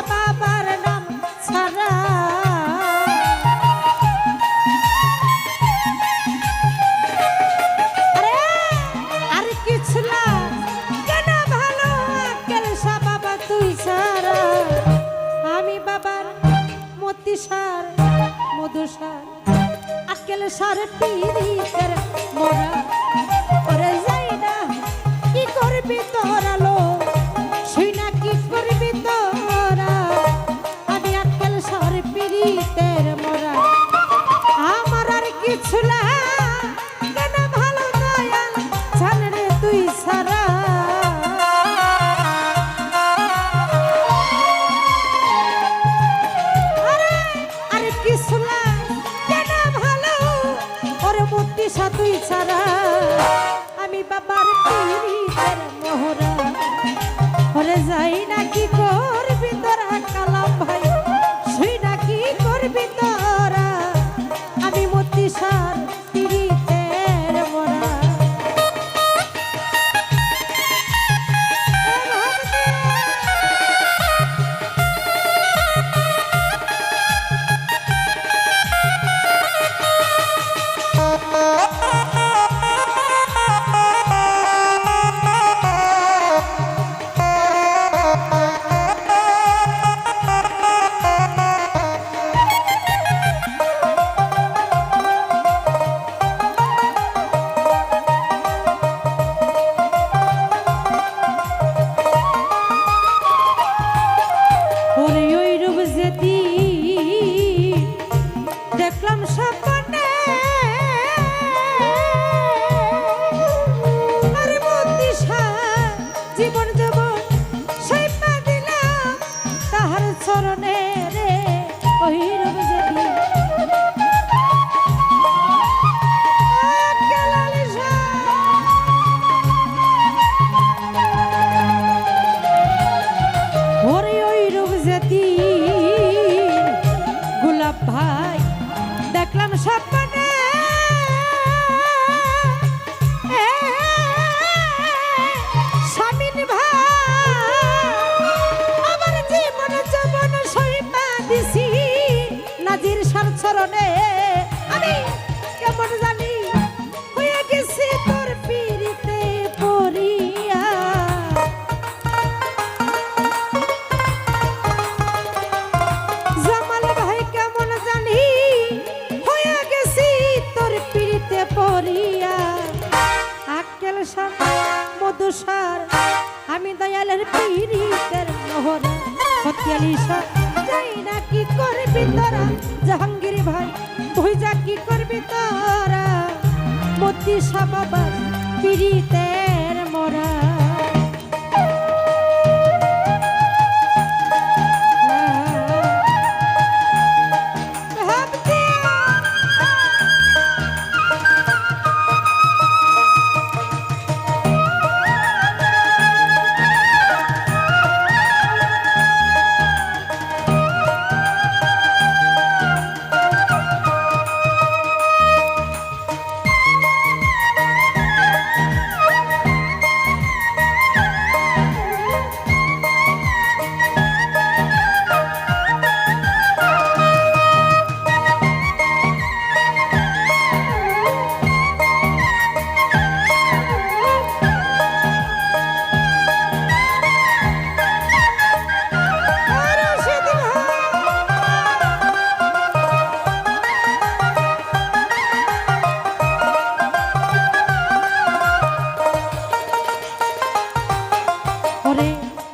বাবার নাম ছাড়া আরে আর কিছু না কেন ভালো আক্কেল শাহ বাবা তুই ছাড়া আমি বাবার মতি সার মধু সার আক্কেল সার পীরিতের মোরা ওরে যাই না কি করবি তোরা লো শুই না কি করবি তোরা আমি আক্কেল সার পীরিতের মোরা আমার আর কিছু না কেন ভালো দয়াল জান রে তুই সারা আরে কিছু না কেন ভালো ওরে মূর্তি সাতুই ছাড়া আমি বাবার পীরিতের মোহরা ওরে যাই না কি করবি তোরা কালাম ভাই শুই না কি করবি তোরা আমি মূর্তি সার পীরিতের মোরা ওরে ওই রূপ যেদিন দেখলাম স্বপ্নে আরে মূর্তি সার জীবন জীবন সেই পা দিলাম তাহার চরণে রে ওই রূপ যেদিন আক্কেল আলী শাহ ওরে ওই রূপ যেদিন গোলাপ ভাই দেখলাম স্বপ্নে স্বামীন ভাই আমার জীবন জীবন সইপা দিছি নাজির সার চরণে আমি কেমন জানি হয়ে গেছি তোর পীরিতে পড়িয়া জামাল ভাই কেমন জানি হয়ে গেছি তোর পীরিতে পড়িয়া আক্কেল শাহ মধু সার আমি দয়ালের পীরিতের মোহরা ফতিয়ালি শাহ যাই না কি করবি তোরা জাহাঙ্গীর ভাই ভুইজা কি করবি তোরা মতি শাহ বাবার পীরিতের মোরা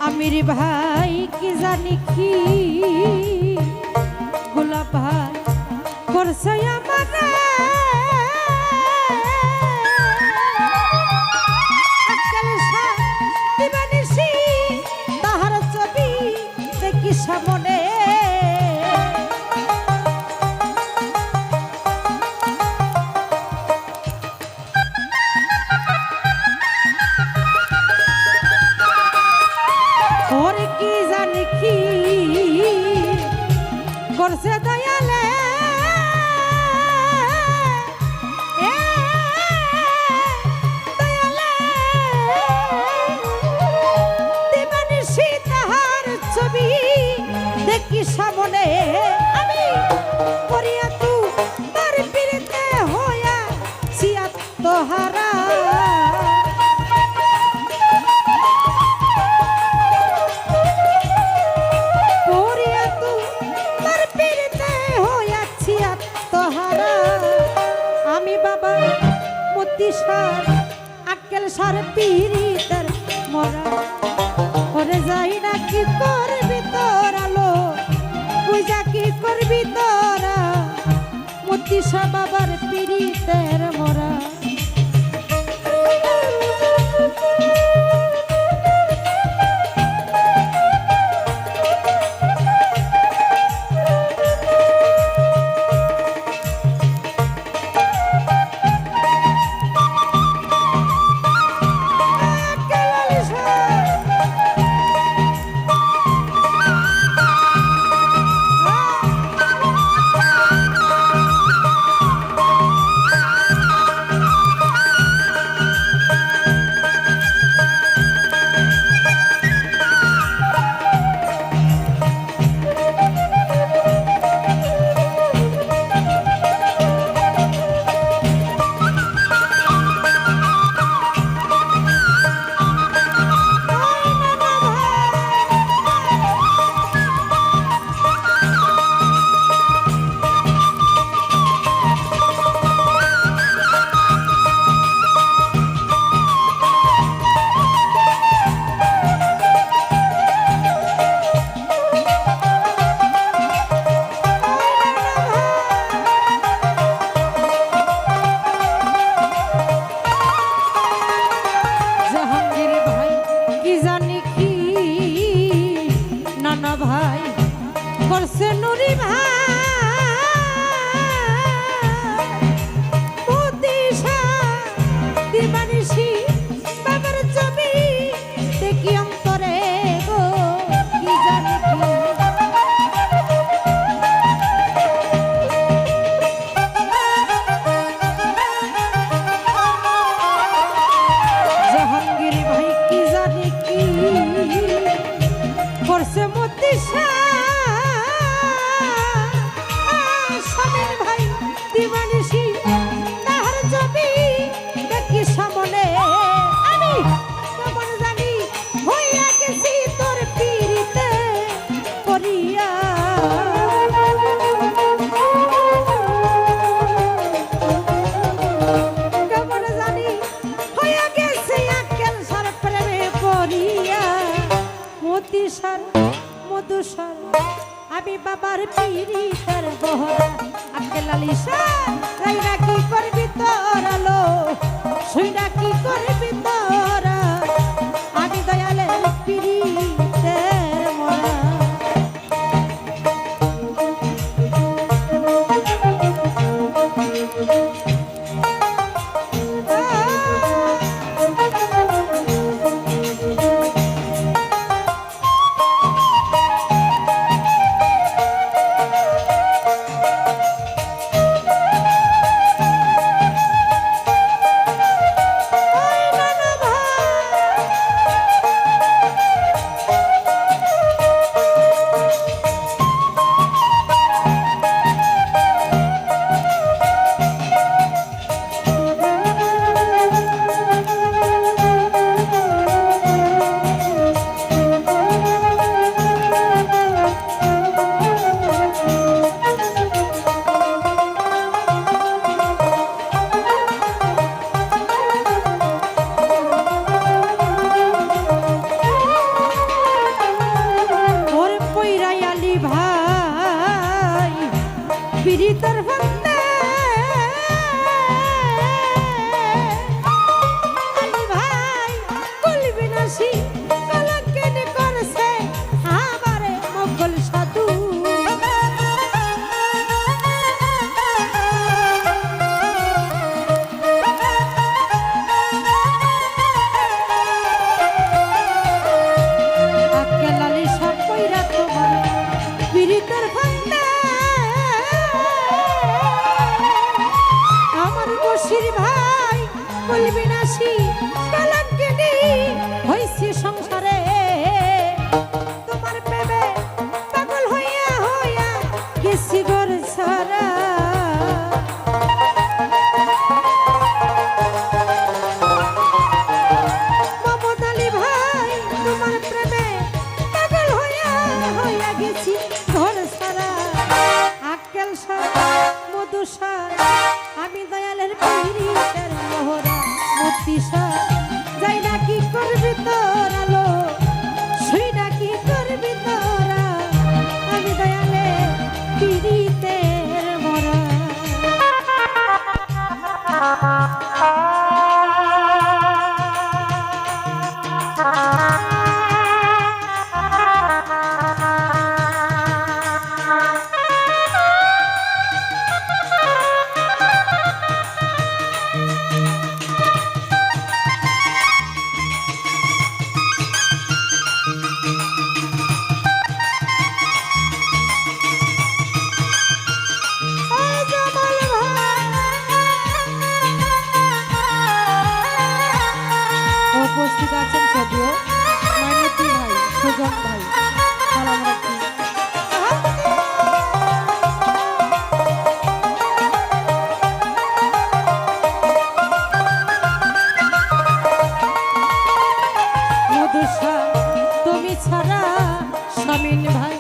আমির ভাই কি জানি কি গোলাপ ভাই করছে আমারে আক্কেল শাহ দিবানিশি তাহার ছবি দেখি সামনে ওরে কি জানি কি করছে দয়ালে দয়ালে দিবানিশি তাহার ছবি দেখি সামনে আমি করিয়া তোমার পিড়িতে হইয়া ছিয়া তোহারা করিয়া তোমার পিড়িতে হইয়া ছিয়া তোহারা আমি বাবা মতি সার আক্কেল সার পিড়িতের মরা ওরে যাই না কি করবি তোরা লো পূজা কি করবি তোরা মতিসা বাবার পিড়িতের মরা আমি বাবার পিড়িতের বহরা আক্কেল আলিশা রাইরা কি করবি তোরা লো শুইরা কি করবি তোরা আমি দয়ালের পিড়িতের মরা পিড়িতের ফন্দে আলি ভাই কলবি নাসি কলঙ্কিন করছে আমারে মোগল সাধু আক্কেল আলি সব কইরা তোমার পিড়িতের ফন্দে বসির ভাই বলবি নাসি কলঙ্কিনী হইছি সংসারে তোমার প্রেমে পাগল হই সার মধু সার আমি দয়ালের পীড়িতের মোহরা মতি সার যাই না কি করবি তোর আলো শুই না কি করবি তোরা আমি দয়ালের পীড়িতের মোরা উপস্থিত আছেন সদীয় মাইনুদ্দিন ভাই সুজন ভাই সালাম রাখি মধুসা তুমি ছাড়া শামিন ভাই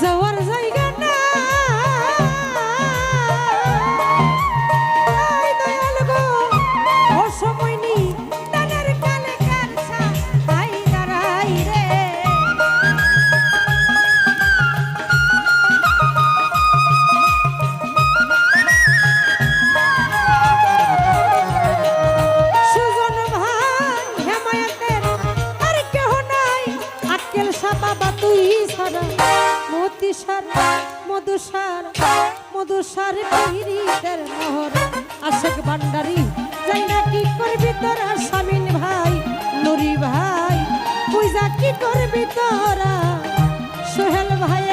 যাওয়ার জায়গা না মধুসার মধুসার পীড়িতের মোহর আশেক ভান্ডারি যাই না কি করবি তোরা শামিন ভাই নুরি ভাই পূজা কি করবি তোরা সোহেল ভাই